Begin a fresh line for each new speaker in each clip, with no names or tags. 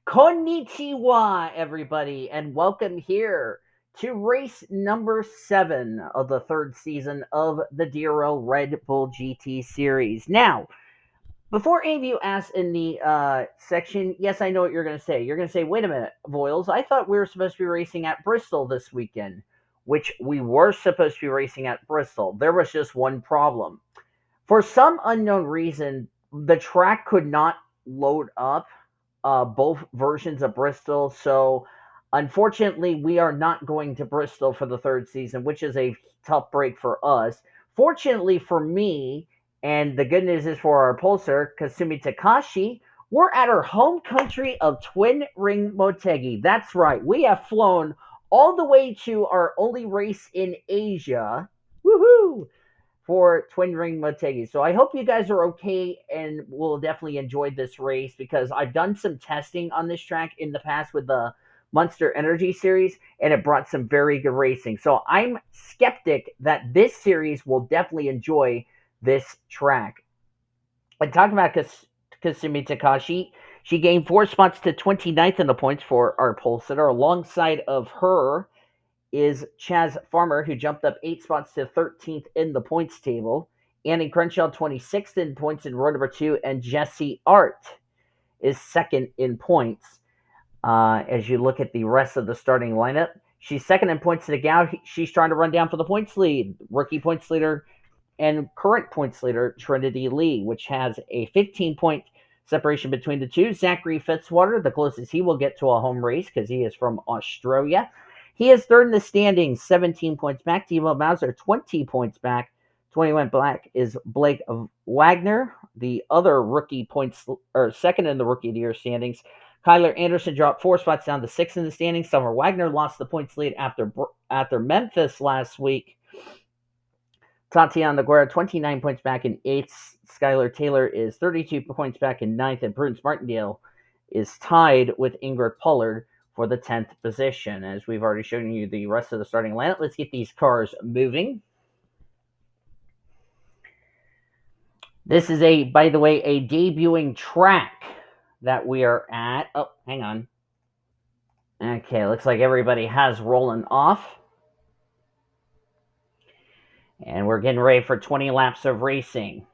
Konnichiwa, everybody, and welcome here to race number 7 of the third season of the DRL Red Bull GT series. Now, before any of you ask in the section, yes, I know what you're going to say. You're going to say, wait a minute, Voiles, I thought we were supposed to be racing at Bristol this weekend, which we were supposed to be racing at Bristol. There was just one problem. For some unknown reason, the track could not load up both versions of Bristol. So, unfortunately, we are not going to Bristol for the third season, which is a tough break for us. Fortunately for me, and the good news is for our pulsar, Kasumi Takashi, we're at our home country of Twin Ring Motegi. That's right. We have flown all the way to our only race in Asia. Woohoo! For Twin Ring Motegi. So I hope you guys are okay and will definitely enjoy this race because I've done some testing on this track in the past with the Monster Energy series and it brought some very good racing. So I'm skeptic that this series will definitely enjoy this track. And talking about Kasumi Takashi, she gained 4 spots to 29th in the points for our pole sitter. Alongside of her is Chaz Farmer, who jumped up 8 spots to 13th in the points table. Annie Crenshaw, 26th in points in row number 2, and J Ard is second in points. As you look at the rest of the starting lineup, she's second in points to the gal. She's trying to run down for the points lead. Rookie points leader and current points leader, Trinity Lee, which has a 15-point separation between the two. Zachary Fitzwater, the closest he will get to a home race because he is from Australia. He is third in the standings, 17 points back. T Mauser, 20 points back. 21 back is Blake Wagner, the other rookie points, or second in the rookie of the year standings. Kyler Anderson dropped 4 spots down to 6th in the standings. Summer Wagner lost the points lead after Memphis last week. Tatiana Noguera, 29 points back in 8th. Skylar Taylor is 32 points back in 9th. And Prudence Martindale is tied with Ingrid Pollard for the 10th position. As we've already shown you the rest of the starting lineup, let's get these cars moving. This is by the way, a debuting track that we are at. Oh, hang on. Okay, looks like everybody has rolling off. And we're getting ready for 20 laps of racing.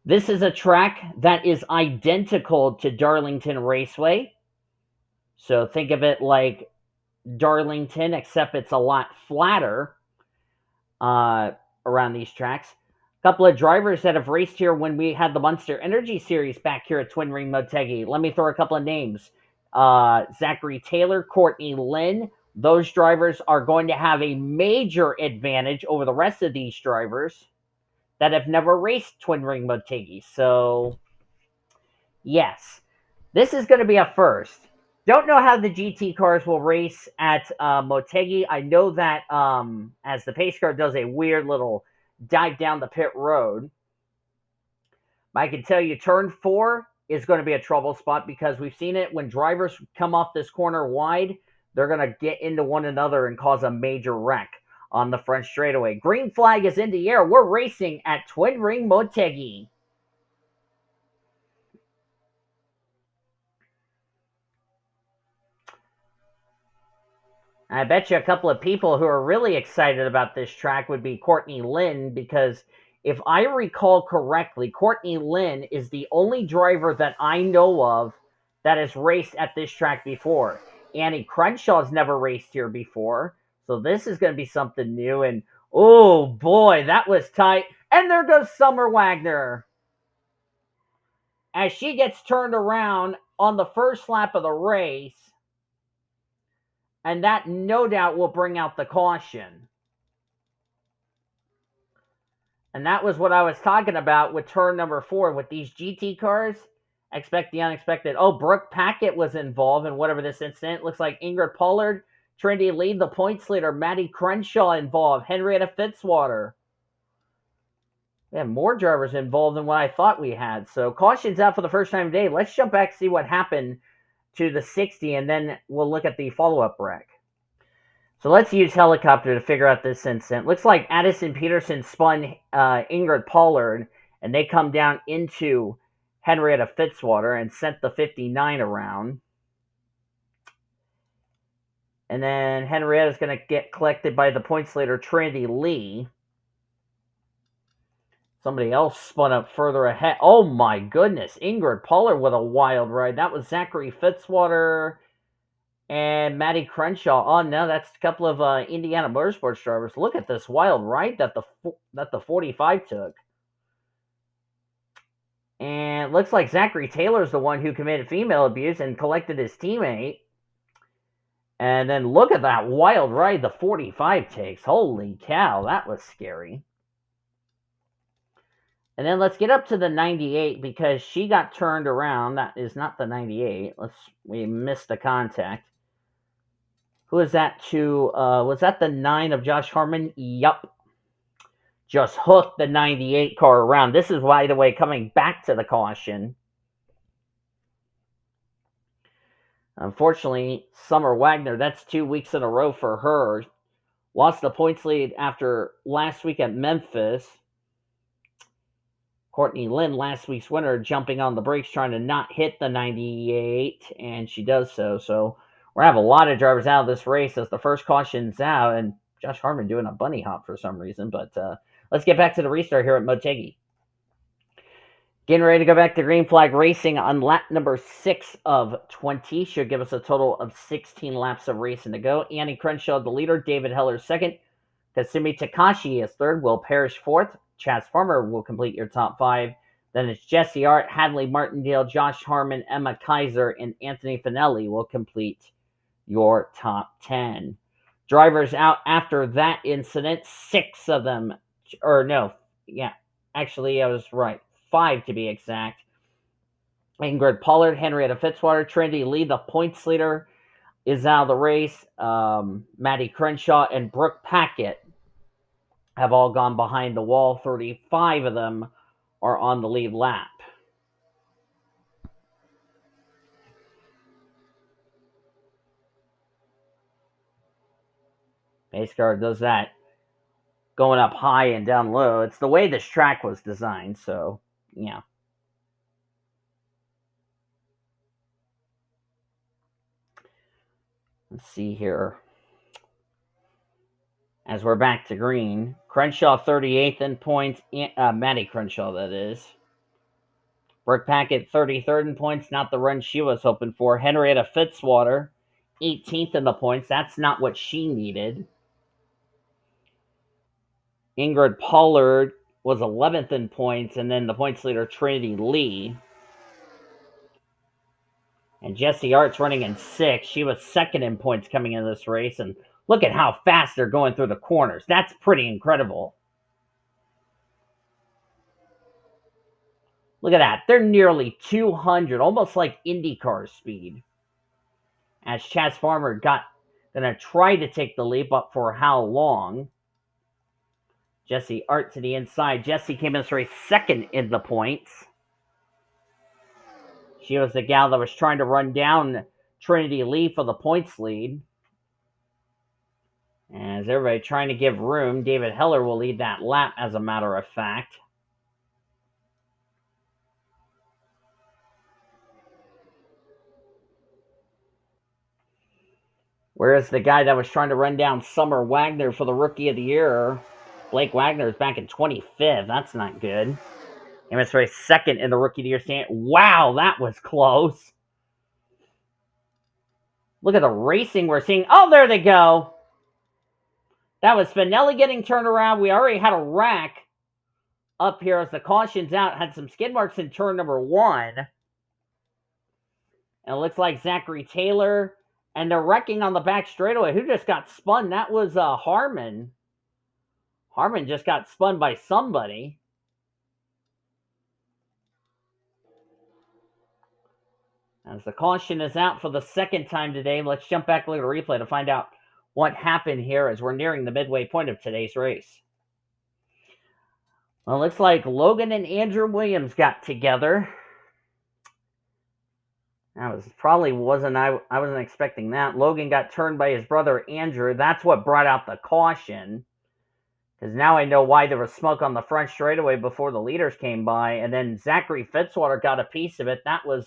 This is a track that is identical to Darlington Raceway. So think of it like Darlington, except it's a lot flatter around these tracks. A couple of drivers that have raced here when we had the Monster Energy Series back here at Twin Ring Motegi. Let me throw a couple of names. Zachary Taylor, Courtney Lynn. Those drivers are going to have a major advantage over the rest of these drivers that have never raced Twin Ring Motegi. So, yes, this is going to be a first. Don't know how the GT cars will race at Motegi. I know that as the pace car does a weird little dive down the pit road. But I can tell you turn 4 is going to be a trouble spot because we've seen it when drivers come off this corner wide, they're going to get into one another and cause a major wreck on the front straightaway. Green flag is in the air. We're racing at Twin Ring Motegi. I bet you a couple of people who are really excited about this track would be Courtney Lynn, because if I recall correctly, Courtney Lynn is the only driver that I know of that has raced at this track before. Annie Crenshaw has never raced here before, so this is going to be something new. And oh boy, that was tight. And there goes Summer Wagner as she gets turned around on the first lap of the race. And that no doubt will bring out the caution. And that was what I was talking about with turn number 4. With these GT cars, expect the unexpected. Oh, Brooke Packett was involved in whatever this incident. Looks like Ingrid Pollard, Trinity Lee, the points leader, Maddie Crenshaw involved, Henrietta Fitzwater. We have more drivers involved than what I thought we had. So caution's out for the first time today. Let's jump back and see what happened to the 60, and then we'll look at the follow-up wreck. So let's use helicopter to figure out this incident. Looks like Addison Peterson spun Ingrid Pollard, and they come down into Henrietta Fitzwater and sent the 59 around. And then Henrietta's going to get collected by the points leader, Trinity Lee. Somebody else spun up further ahead. Oh my goodness. Ingrid Pollard with a wild ride. That was Zachary Fitzwater and Maddie Crenshaw. Oh no, that's a couple of Indiana Motorsports drivers. Look at this wild ride that the 45 took. And it looks like Zachary Taylor's the one who committed female abuse and collected his teammate. And then look at that wild ride the 45 takes. Holy cow, that was scary. And then let's get up to the 98 because she got turned around. That is not the 98. We missed the contact. Who is that to? Was that the 9 of Josh Harmon? Yup. Just hooked the 98 car around. This is, by the way, coming back to the caution. Unfortunately, Summer Wagner, that's 2 weeks in a row for her. Lost the points lead after last week at Memphis. Courtney Lynn, last week's winner, jumping on the brakes, trying to not hit the 98, and she does so. So we're going to have a lot of drivers out of this race as the first caution's out, and Josh Harmon doing a bunny hop for some reason. But let's get back to the restart here at Motegi. Getting ready to go back to green flag racing on lap number 6 of 20. Should give us a total of 16 laps of racing to go. Annie Crenshaw, the leader. David Heller, second. Kasumi Takashi is third. Will Parrish, fourth. Chaz Farmer will complete your top 5. Then it's J Ard, Hadley Martindale, Josh Harmon, Emma Kaiser, and Anthony Finelli will complete your top 10. Drivers out after that incident, 6 of them, actually I was right. 5 to be exact. Ingrid Pollard, Henrietta Fitzwater, Trinity Lee, the points leader, is out of the race. Maddie Crenshaw and Brooke Packett have all gone behind the wall. 35 of them are on the lead lap. Pace car does that going up high and down low. It's the way this track was designed, so yeah. Let's see here. As we're back to green, Crenshaw 38th in points. Maddie Crenshaw, that is. Brooke Packett 33rd in points, not the run she was hoping for. Henrietta Fitzwater 18th in the points. That's not what she needed. Ingrid Pollard was 11th in points, and then the points leader Trinity Lee. And J Ard's running in 6th. She was 2nd in points coming into this race. And look at how fast they're going through the corners. That's pretty incredible. Look at that. They're nearly 200, almost like IndyCar speed. As Chaz Farmer going to try to take the lead, but for how long? J Ard to the inside. Jessie came in this race 2nd in the points. She was the gal that was trying to run down Trinity Lee for the points lead. As everybody trying to give room, David Heller will lead that lap, as a matter of fact. Whereas the guy that was trying to run down Summer Wagner for the Rookie of the Year, Blake Wagner, is back in 25th. That's not good. He was race 2nd in the Rookie of the Year stand. Wow, that was close. Look at the racing we're seeing. Oh, there they go. That was Finelli getting turned around. We already had a wreck up here as the caution's out. Had some skid marks in turn number 1. And it looks like Zachary Taylor. And they're wrecking on the back straightaway. Who just got spun? That was Harmon. Harmon just got spun by somebody. As the caution is out for the 2nd time today, let's jump back a little replay to find out what happened here as we're nearing the midway point of today's race. Well, it looks like Logan and Andrew Williams got together. That was probably wasn't I wasn't expecting that. Logan got turned by his brother Andrew. That's what brought out the caution. Because now I know why there was smoke on the front straightaway before the leaders came by. And then Zachary Fitzwater got a piece of it. That was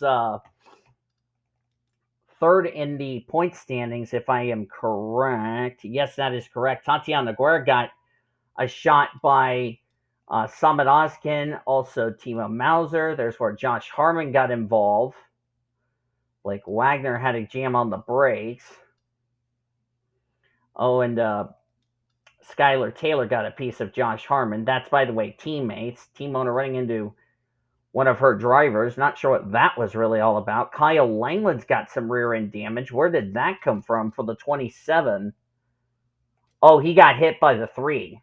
third in the point standings, if I am correct. Yes, that is correct. T Noguera got a shot by Samad Oskin, also T Mauser. There's where Josh Harmon got involved. Blake Wagner had a jam on the brakes. Oh, and Skylar Taylor got a piece of Josh Harmon. That's, by the way, teammates. Team owner running into one of her drivers. Not sure what that was really all about. Kyle Langland's got some rear end damage. Where did that come from for the 27? Oh, he got hit by the 3.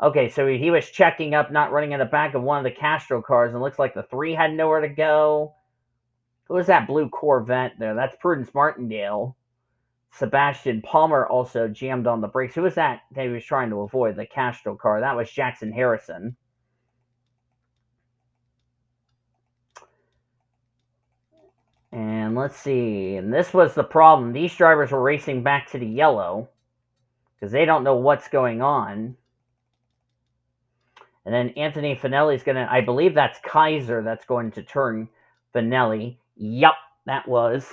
Okay, so he was checking up, not running in the back of one of the Castro cars, and looks like the 3 had nowhere to go. Who was that blue Corvette there? That's Prudence Martindale. Sebastian Palmer also jammed on the brakes. Who was that he was trying to avoid? The Castro car. That was Jackson Harrison. And let's see. And this was the problem. These drivers were racing back to the yellow because they don't know what's going on. And then Anthony Finelli's going to, I believe that's Kaiser that's going to turn Finelli. Yup, that was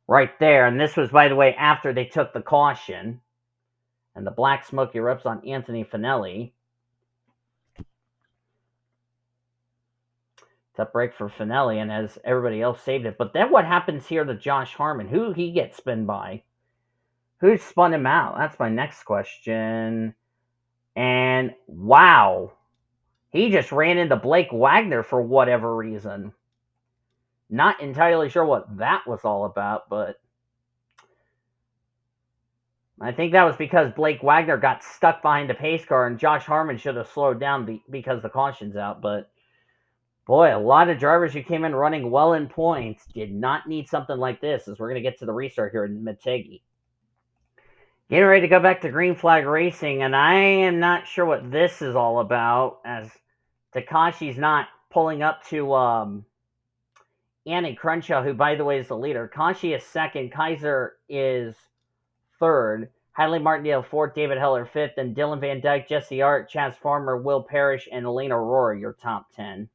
right there. And this was, by the way, after they took the caution. And the black smoke erupts on Anthony Finelli. Tough break for Finelli, and as everybody else saved it. But then what happens here to Josh Harmon? Who he gets spun by? Who spun him out? That's my next question. And wow, he just ran into Blake Wagner for whatever reason. Not entirely sure what that was all about, but I think that was because Blake Wagner got stuck behind the pace car, and Josh Harmon should have slowed down because the caution's out. But boy, a lot of drivers who came in running well in points did not need something like this, as we're going to get to the restart here in Motegi. Getting ready to go back to green flag racing, and I am not sure what this is all about, as Takashi's not pulling up to Annie Crenshaw, who, by the way, is the leader. Kashi is second. Kaiser is third. Hadley Martindale fourth. David Heller fifth. And Dylan Van Dyke, J Ard, Chaz Farmer, Will Parrish, and Elena Aurora, your top 10.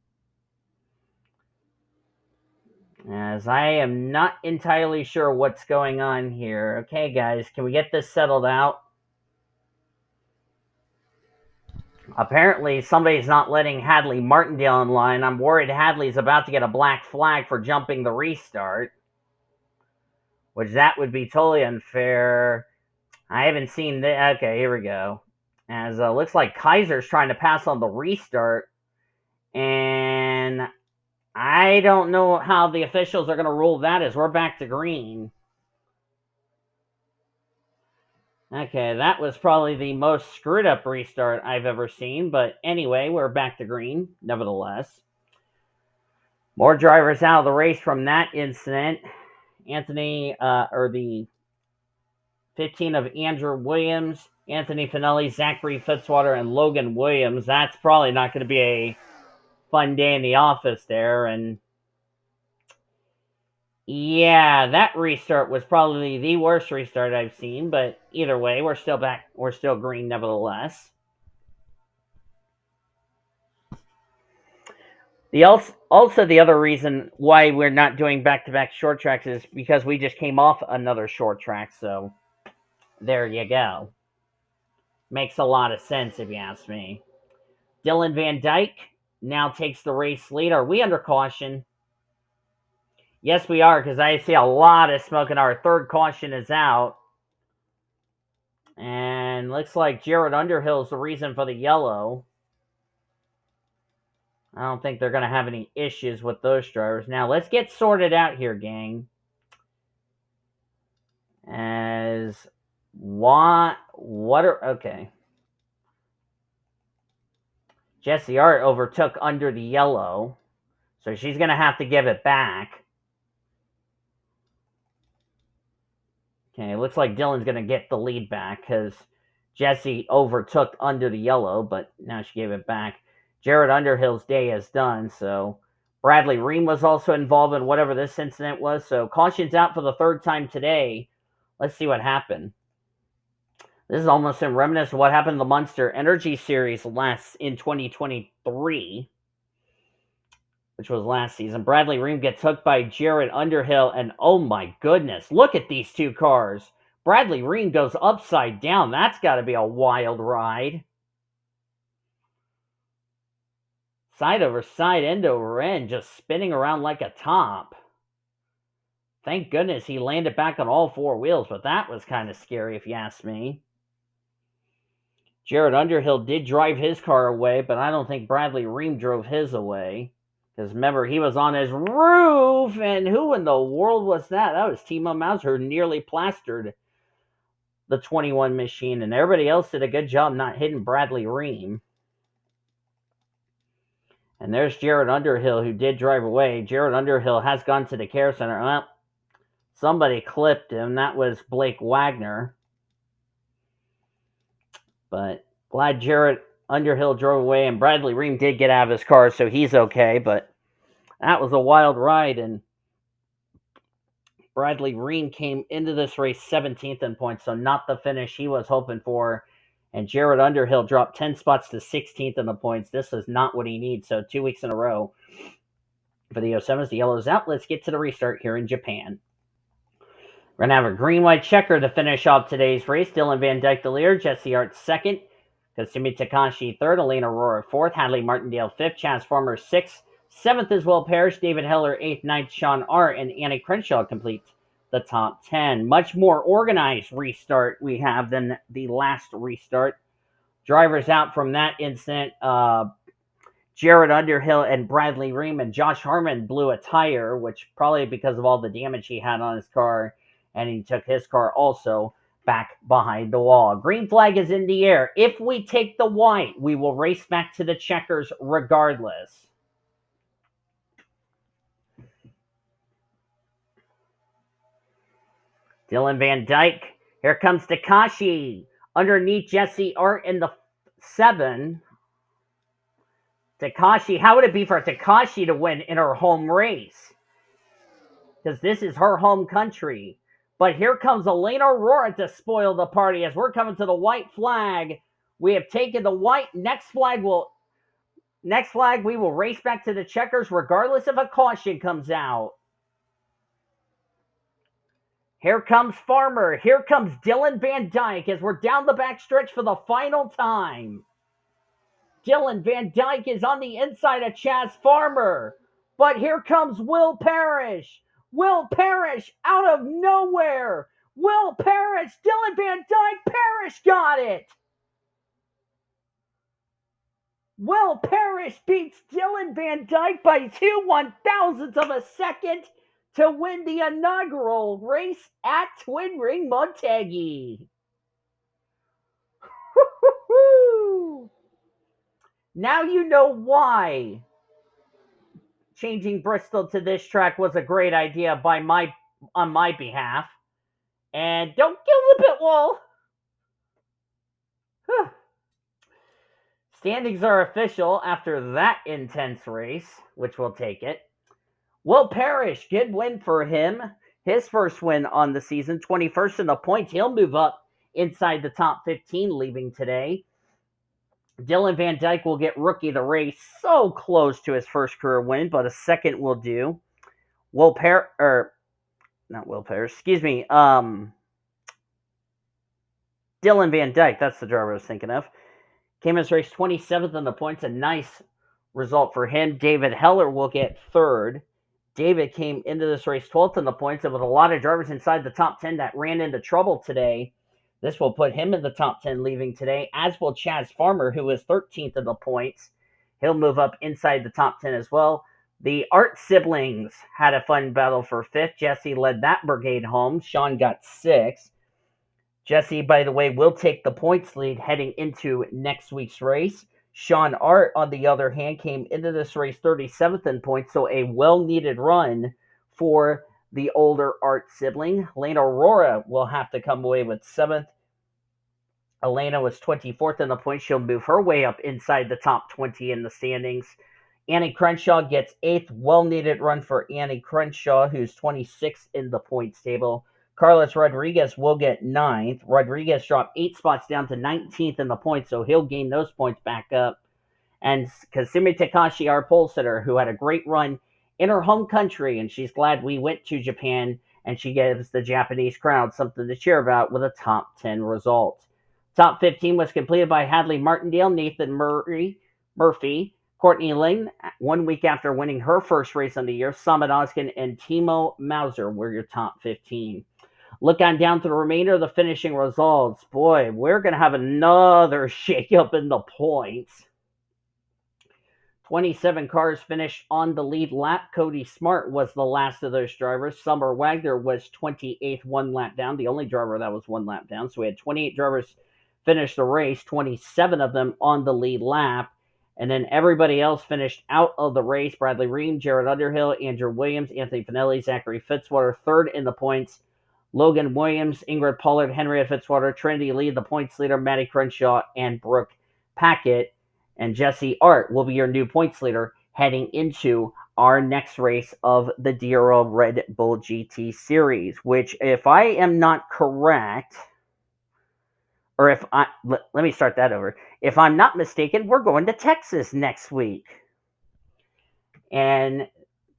As I am not entirely sure what's going on here. Okay, guys, can we get this settled out? Apparently, somebody's not letting Hadley Martindale in line. I'm worried Hadley's about to get a black flag for jumping the restart, which that would be totally unfair. I haven't seen the. Okay, here we go. As looks like Kaiser's trying to pass on the restart, and I don't know how the officials are going to rule that as we're back to green. Okay, that was probably the most screwed up restart I've ever seen, but anyway, we're back to green, nevertheless. More drivers out of the race from that incident. The 15 of Andrew Williams, Anthony Finelli, Zachary Fitzwater, and Logan Williams. That's probably not going to be a fun day in the office there, and yeah, that restart was probably the worst restart I've seen, but either way, we're still back. We're still green nevertheless. Also, the other reason why we're not doing back-to-back short tracks is because we just came off another short track, so there you go. Makes a lot of sense if you ask me. Dylan Van Dyke now takes the race lead. Are we under caution? Yes, we are, because I see a lot of smoke, and our third caution is out. And looks like J Underhill is the reason for the yellow. I don't think they're going to have any issues with those drivers. Now, let's get sorted out here, gang. As okay. J Ard overtook under the yellow, so she's going to have to give it back. Okay, it looks like Dylan's going to get the lead back because Jessie overtook under the yellow, but now she gave it back. J Underhill's day is done, so Bradley Reim was also involved in whatever this incident was, so caution's out for the third time today. Let's see what happened. This is almost reminiscent of what happened in the Monster Energy Series in 2023, which was last season. Bradley Reim gets hooked by J Ard Underhill, and oh my goodness, look at these two cars. Bradley Reim goes upside down. That's got to be a wild ride. Side over side, end over end, just spinning around like a top. Thank goodness he landed back on all four wheels, but that was kind of scary if you ask me. J Ard Underhill did drive his car away, but I don't think Bradley Reim drove his away. Because remember, he was on his roof, and who in the world was that? That was T Mauser, who nearly plastered the 21 machine, and everybody else did a good job not hitting Bradley Reim. And there's J Ard Underhill, who did drive away. J Ard Underhill has gone to the care center. Well, somebody clipped him. That was B Wagner. But glad J Ard Underhill drove away, and Bradley Reim did get out of his car, so he's okay. But that was a wild ride, and Bradley Reim came into this race 17th in points, so not the finish he was hoping for. And J Ard Underhill dropped 10 spots to 16th in the points. This is not what he needs, so 2 weeks in a row for the 07s. The yellow's out. Let's get to the restart here in Japan. We're going to have a green-white checker to finish off today's race. Dylan Van Dyke the leader, J Ard second, Kasumi Takashi third, Elena Aurora fourth, Hadley Martindale fifth, Chaz Farmer sixth, seventh is Will Parrish, David Heller eighth, ninth Sean R, and Annie Crenshaw complete the top 10. Much more organized restart we have than the last restart. Drivers out from that incident, J Ard Underhill and Bradley Reim, and Josh Harmon blew a tire, which probably because of all the damage he had on his car, and he took his car also back behind the wall. Green flag is in the air. If we take the white, we will race back to the checkers regardless. Dylan Van Dyke. Here comes Takashi underneath J Ard in the 7. Takashi, how would it be for Takashi to win in her home race? Because this is her home country. But here comes Elena Aurora to spoil the party as we're coming to the white flag. We have taken the white. Next flag, we will race back to the checkers regardless if a caution comes out. Here comes Farmer. Here comes Dylan Van Dyke as we're down the backstretch for the final time. Dylan Van Dyke is on the inside of Chaz Farmer. But here comes Will Parrish. Will Parrish out of nowhere. Will Parrish, Dylan Van Dyke, Parrish got it. Will Parrish beats Dylan Van Dyke by 2/1000ths of a second to win the inaugural race at Twin Ring Motegi. Now you know why changing Bristol to this track was a great idea on my behalf. And don't kill the pit wall. Standings are official after that intense race, which will take it. Will Parrish, good win for him. His first win on the season, 21st in the points. He'll move up inside the top 15 leaving today. Dylan Van Dyke will get rookie of the race. So close to his first career win, but a second will do. Dylan Van Dyke, that's the driver I was thinking of. Came as race 27th in the points, a nice result for him. David Heller will get third. David came into this race 12th in the points, and with a lot of drivers inside the top 10 that ran into trouble today, this will put him in the top 10 leaving today, as will Chaz Farmer, who is 13th in the points. He'll move up inside the top 10 as well. The Art siblings had a fun battle for 5th. Jesse led that brigade home. Sean got 6th. Jesse, by the way, will take the points lead heading into next week's race. Sean Art, on the other hand, came into this race 37th in points, so a well-needed run for the older Art sibling. Elena Aurora will have to come away with 7th. Elena was 24th in the points. She'll move her way up inside the top 20 in the standings. Annie Crenshaw gets 8th. Well-needed run for Annie Crenshaw, who's 26th in the points table. Carlos Rodriguez will get 9th. Rodriguez dropped 8 spots down to 19th in the points, so he'll gain those points back up. And Kasumi Takashi, our pole sitter, who had a great run in her home country, and she's glad we went to Japan, and she gives the Japanese crowd something to cheer about with a top 10 result. Top 15 was completed by Hadley Martindale, Nathan Murphy, Courtney Lynn, 1 week after winning her first race of the year, Samad Oskin, and T Mauser were your top 15. Look on down to the remainder of the finishing results. Boy, we're going to have another shakeup in the points. 27 cars finished on the lead lap. Cody Smart was the last of those drivers. Summer Wagner was 28th, 1 lap down, the only driver that was 1 lap down. So we had 28 drivers finish the race, 27 of them on the lead lap. And then everybody else finished out of the race. Bradley Reim, J Underhill, Andrew Williams, Anthony Finelli, Zachary Fitzwater, 3rd in the points. Logan Williams, Ingrid Pollard, Henriette Fitzwater, Trinity Lee, the points leader, Maddie Crenshaw, and Brooke Packett. And J Ard will be your new points leader heading into our next race of the DRL Red Bull GT Series, which, if I am not correct, or let me start that over. If I'm not mistaken, we're going to Texas next week. And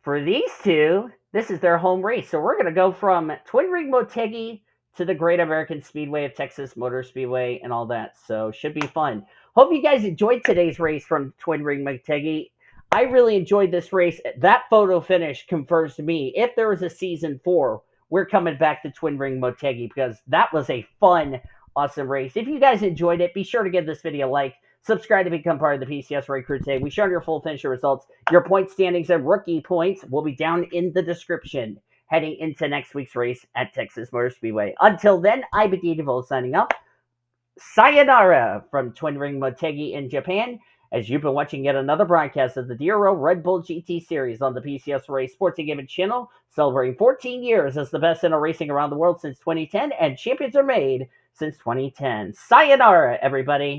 for these two, this is their home race. So we're going to go from Twin Ring Motegi to the Great American Speedway of Texas Motor Speedway and all that. So should be fun. Hope you guys enjoyed today's race from Twin Ring Motegi. I really enjoyed this race. That photo finish confirms to me, if there was a season 4, we're coming back to Twin Ring Motegi, because that was a fun, awesome race. If you guys enjoyed it, be sure to give this video a like. Subscribe to become part of the PCS Race Crew today. We share your full finisher results. Your point standings and rookie points will be down in the description heading into next week's race at Texas Motor Speedway. Until then, I'm B DeVoe signing up. Sayonara from Twin Ring Motegi in Japan, as you've been watching yet another broadcast of the DRL Red Bull GT Series on the PCS Race Sports and Gaming channel, celebrating 14 years as the best in racing around the world since 2010, and champions are made since 2010. Sayonara, everybody.